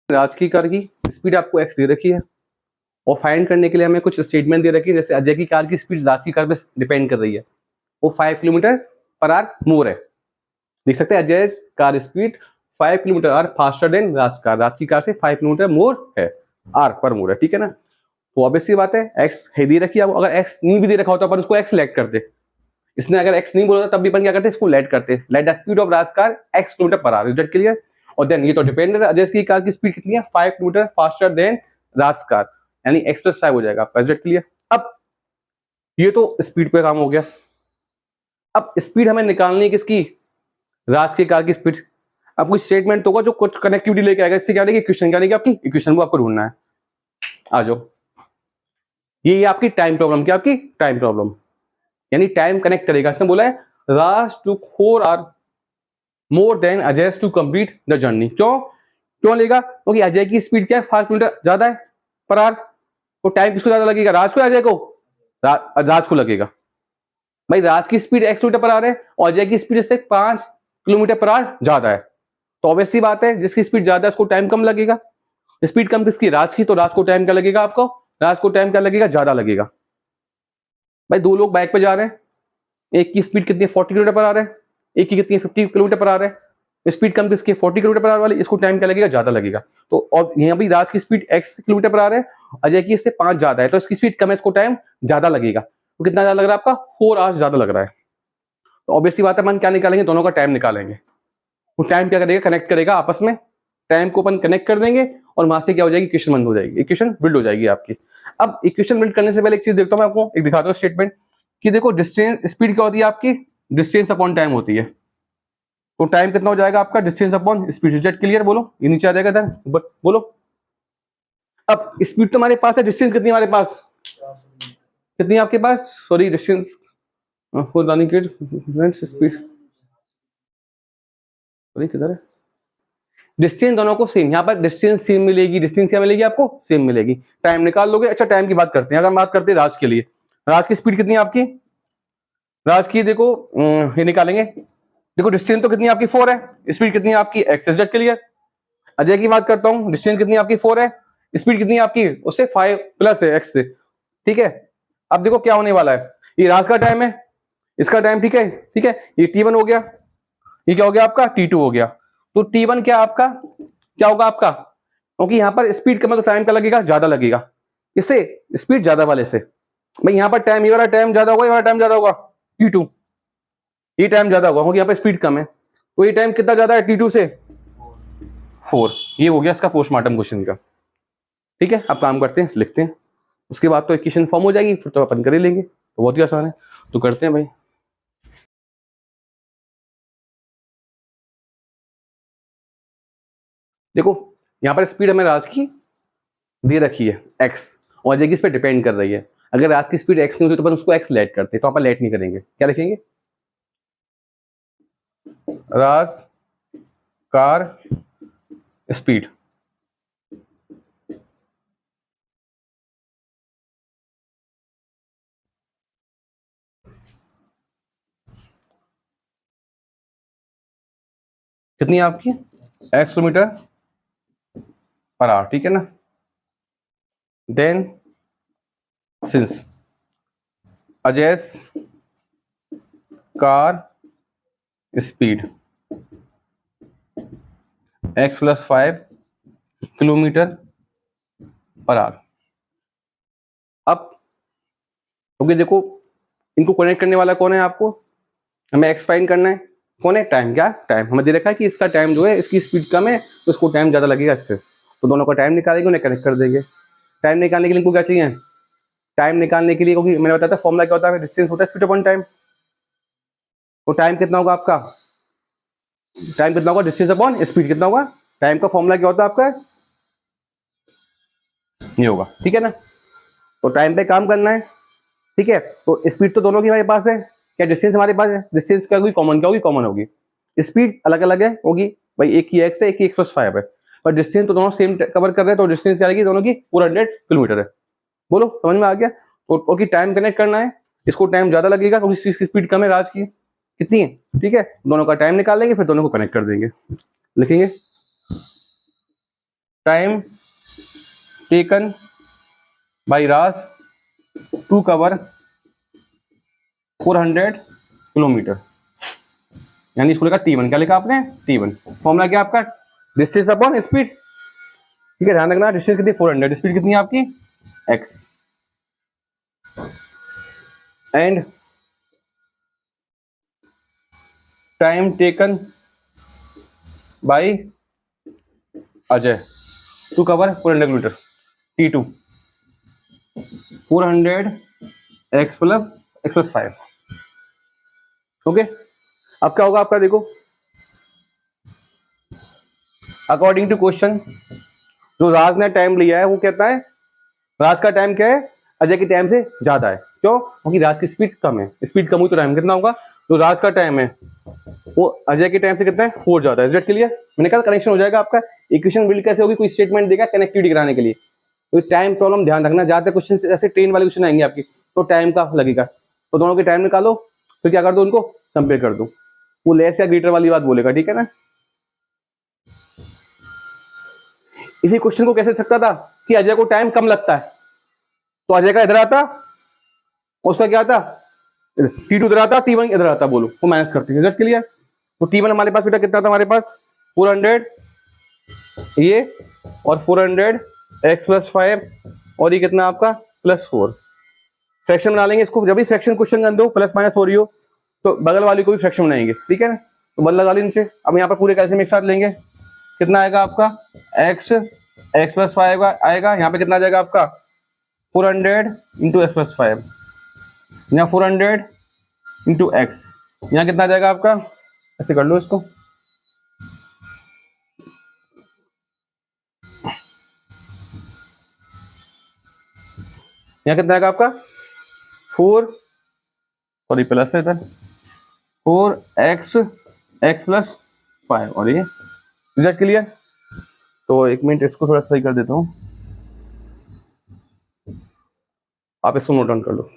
राज की कार की स्पीड आपको x दे रखी है और फाइंड करने के लिए हमें कुछ स्टेटमेंट दे रखी है, जैसे अजय की कार की स्पीड राज की कार पे डिपेंड कर रही है, वो 5 किलोमीटर पर आवर मोर है। देख सकते हैं Ajay car speed 5 kilometre hour faster than Raj car, Raj की कार से 5 किलोमीटर मोर है, आर पर मोर है, ठीक है ना। तो ऑब्वियसली बात है एक्स है दे रखी है, अगर एक्स नहीं भी दे रखा होता अपन उसको एक्स लेट करते, इसने अगर एक्स नहीं बोला था तब भी अपन क्या करते, इसको लेट करते, let the speed of Raj car x kilometre per our, is that clear. और देन ये तो डिपेंड है अजय की कार की स्पीड कितनी है, 5 kilometre faster than Raj car, यानी एक्स प्लस 5 हो जाएगा आपका, इज दैट क्लियर। अब ये तो स्पीड पे काम हो गया। अब स्पीड हमें निकालनी है किसकी, राज की कार की स्पीड। अब कोई स्टेटमेंट होगा जो कुछ कनेक्टिविटी लेके आएगा, इससे क्या आएगी इक्वेशन, क्या आएगी आपकी इक्वेशन, को आपको ढूंढना है। आ जाओ, ये आपकी टाइम प्रॉब्लम, क्या आपकी टाइम प्रॉब्लम, यानी टाइम कनेक्ट करेगा। इसने बोला है Raj took 4 hour more than Ajay to complete the journey. क्यों लेगा, क्योंकि अजय की स्पीड क्या है, 5 किलोमीटर ज्यादा है पर आवर, तो टाइम किसको ज्यादा लगेगा, राज को, अजय को, राज को लगेगा। भाई राज की speed x kilometre per our है और अजय की स्पीड से 5 किलोमीटर पर आवर ज्यादा है, तो ऑब्वियसली बात है जिसकी स्पीड ज्यादा है उसको टाइम कम लगेगा। स्पीड कम किसकी, राज की, तो राज को टाइम क्या लगेगा आपको, राज को टाइम क्या लगेगा, ज्यादा लगेगा। भाई दो लोग बाइक पे जा रहे हैं, एक की स्पीड कितनी है 40 किलोमीटर पर आवर है, एक की कितनी है 50 किलोमीटर पर आवर है, स्पीड कम किसकी 40 किलोमीटर पर आवर वाली, इसको टाइम क्या लगेगा, ज्यादा लगेगा। तो और यहाँ भी राज की speed x kilometre per our है, अजय की इससे 5 ज्यादा है, तो इसकी स्पीड कम है, इसको टाइम ज्यादा लगेगा। तो कितना ज्यादा लग रहा है आपका, 4 आवर्स ज्यादा लग रहा है। तो ऑब्वियसली बात है अपन क्या निकालेंगे, दोनों का टाइम निकालेंगे। वो टाइम क्या करेगा, कनेक्ट करेगा आपस में, टाइम को अपन कनेक्ट कर देंगे और वहां से क्या हो जाएगी, इक्वेशन बंद हो जाएगी, इक्वेशन बिल्ड हो जाएगी आपकी। अब इक्वेशन बिल्ड करने से पहले एक चीज देखता हूं मैं आपको, एक दिखाता हूं स्टेटमेंट कि देखो डिस्टेंस स्पीड क्या होती है आपकी, डिस्टेंस अपॉन टाइम होती है। तो टाइम कितना हो जाएगा आपका, distance upon speed, jet clear, बोलो ये नीचे आ जाएगा इधर, बोलो। अब स्पीड तो हमारे पास है, डिस्टेंस कितनी हमारे पास, कितनी है आपके पास, सॉरी डिस्टेंस स्पीड, सॉरी किधर है, डिस्टेंस दोनों को सेम, यहाँ पर डिस्टेंस सेम मिलेगी, डिस्टेंस क्या मिलेगी आपको, सेम मिलेगी। टाइम निकाल लोगे। अच्छा टाइम की बात करते हैं, अगर बात करते हैं राज के लिए, राज की स्पीड कितनी है आपकी, राज की देखो ये निकालेंगे, देखो डिस्टेंस तो कितनी है आपकी 4 है, स्पीड कितनी है आपकी x, जेड क्लियर। अजय की बात करता हूँ, डिस्टेंस कितनी है आपकी 4 है, स्पीड कितनी है आपकी उससे 5 प्लस है x से, ठीक है। अब देखो क्या होने वाला है, ये राज का टाइम है, इसका टाइम, ठीक है, ठीक है, ये t1 हो गया, ये क्या हो गया आपका t2 हो गया। तो t1 क्या आपका क्या होगा आपका, क्योंकि यहाँ पर स्पीड कम है तो टाइम का लगेगा, ज्यादा लगेगा, इससे स्पीड ज्यादा वाले से। भाई यहाँ पर टाइम, ये वाला टाइम ज्यादा होगा, ये वाला टाइम ज्यादा होगा, t2, ये टाइम ज्यादा होगा क्योंकि यहाँ पर स्पीड कम है, तो ये टाइम कितना ज्यादा है t2 से, 4। ये हो गया इसका पोस्टमार्टम क्वेश्चन का, ठीक है। अब काम करते हैं, लिखते हैं, उसके बाद तो इक्वेशन फॉर्म हो जाएगी, फिर तो अपन कर ही लेंगे, तो बहुत ही आसान है, तो करते हैं भाई। देखो यहाँ पर स्पीड हमें राज की दे रखी है x, और अजय की इस पर डिपेंड कर रही है। अगर राज की स्पीड x नहीं होती तो अपन उसको x लेट करते, तो अपन लेट नहीं करेंगे, क्या लिखेंगे, राज कार स्पीड, कितनी है आपकी, x किलोमीटर पर आवर, ठीक है ना। Then since Ajay car speed x plus 5 kilometre per hour. अब क्योंकि देखो इनको कनेक्ट करने वाला कौन है, आपको हमें x फाइंड करना है, कौन है, टाइम, क्या टाइम, हमें दे रखा है कि इसका टाइम जो है, इसकी स्पीड कम है तो इसको टाइम ज्यादा लगेगा इससे, तो दोनों का टाइम निकालेंगे, उन्हें कनेक्ट कर देंगे। टाइम निकालने के लिए इनको क्या चाहिए, टाइम निकालने के लिए, क्योंकि मैंने बताया था फॉर्मूला क्या होता है, डिस्टेंस होता है स्पीड अपॉन टाइम, तो टाइम कितना होगा आपका, टाइम कितना होगा, डिस्टेंस अपॉन स्पीड कितना होगा, टाइम का फॉर्मूला क्या होता है आपका, ये होगा, ठीक है ना। तो टाइम पे काम करना है, ठीक है। तो स्पीड तो दोनों की हमारे पास है, क्या डिस्टेंस हमारे पास है, डिस्टेंस क्या होगी, कॉमन क्या होगी, कॉमन होगी। स्पीड अलग अलग है होगी, भाई एक की x है, एक की x प्लस 5 है, पर डिस्टेंस तो दोनों सेम कवर कर रहे हैं, तो डिस्टेंस क्या आएगी दोनों की, 400 किलोमीटर है। बोलो समझ में आ गया। तो ओके टाइम कनेक्ट करना है, इसको टाइम ज्यादा लगेगा क्योंकि इसकी स्पीड कम है, राज की कितनी है, ठीक है, दोनों का टाइम निकाल लेंगे, फिर दोनों को कनेक्ट कर देंगे, लिखेंगे time taken by Raj to cover 400 kilometre, यानी इसको लिखा T1। क्या लिखा आपने? T1। फॉर्मूला क्या आपका? Distance upon speed. ठीक है, ध्यान रखना, डिस्टेंस कितनी? 400, स्पीड कितनी है आपकी? x। And time taken by Ajay to cover 400 kilometre, T2। 400 x plus 5। Okay, अब क्या होगा आपका? देखो, अकॉर्डिंग टू क्वेश्चन जो राज ने टाइम लिया है वो कहता है राज का टाइम क्या है? अजय के टाइम से ज्यादा है। क्यों? क्योंकि राज की स्पीड कम है, स्पीड कम हुई तो टाइम कितना होगा? तो राज का टाइम है वो अजय के टाइम से कितना है? 4 ज्यादा है। के लिए मैंने कहा कनेक्शन हो जाएगा आपका। इक्वेशन बिल्ड कैसे होगी? कोई स्टेटमेंट देगा कनेक्टिविटी कराने के लिए, तो टाइम प्रॉब्लम ध्यान रखना, ज्यादा क्वेश्चन ऐसे ट्रेन वाले क्वेश्चन आएंगे आपकी तो टाइम का लगेगा, तो दोनों के टाइम निकालो, फिर क्या कर दो, उनको कंपेयर कर दो, वो लेस या ग्रेटर वाली बात बोलेगा। ठीक है ना? इसी क्वेश्चन को कैसे सकता था कि अजय को टाइम कम लगता है, तो अजय का इधर आता, उसका क्या आता? T2 इधर आता, T1 इधर आता, बोलो वो माइनस करते हैं। Result clear? तो T1 हमारे पास बेटा कितना था? हमारे पास 400 ये, और 400 x प्लस 5, और ये कितना आपका? प्लस 4। फ्रैक्शन बना लेंगे इसको, जब भी फ्रैक्शन क्वेश्चन कर दो प्लस माइनस हो रही हो तो बगल वाली को भी फ्रैक्शन बनाएंगे। ठीक है ना? तो बल लगा ली नीचे। अब यहाँ पर पूरे कैल्शियम एक साथ लेंगे, कितना आएगा आपका? x प्लस 5 आएगा। यहाँ पे कितना आ जाएगा आपका? 400 इंटू एक्स प्लस 5, यहाँ 400 इंटू एक्स, यहाँ कितना आ जाएगा आपका? ऐसे कर लो इसको, यहाँ कितना आएगा आपका? 4, सॉरी प्लस है इधर, 4x प्लस 5, और ये रिजल्ट क्लियर? तो एक मिनट इसको थोड़ा सही कर देता हूँ, आप इसको नोट डाउन कर लो।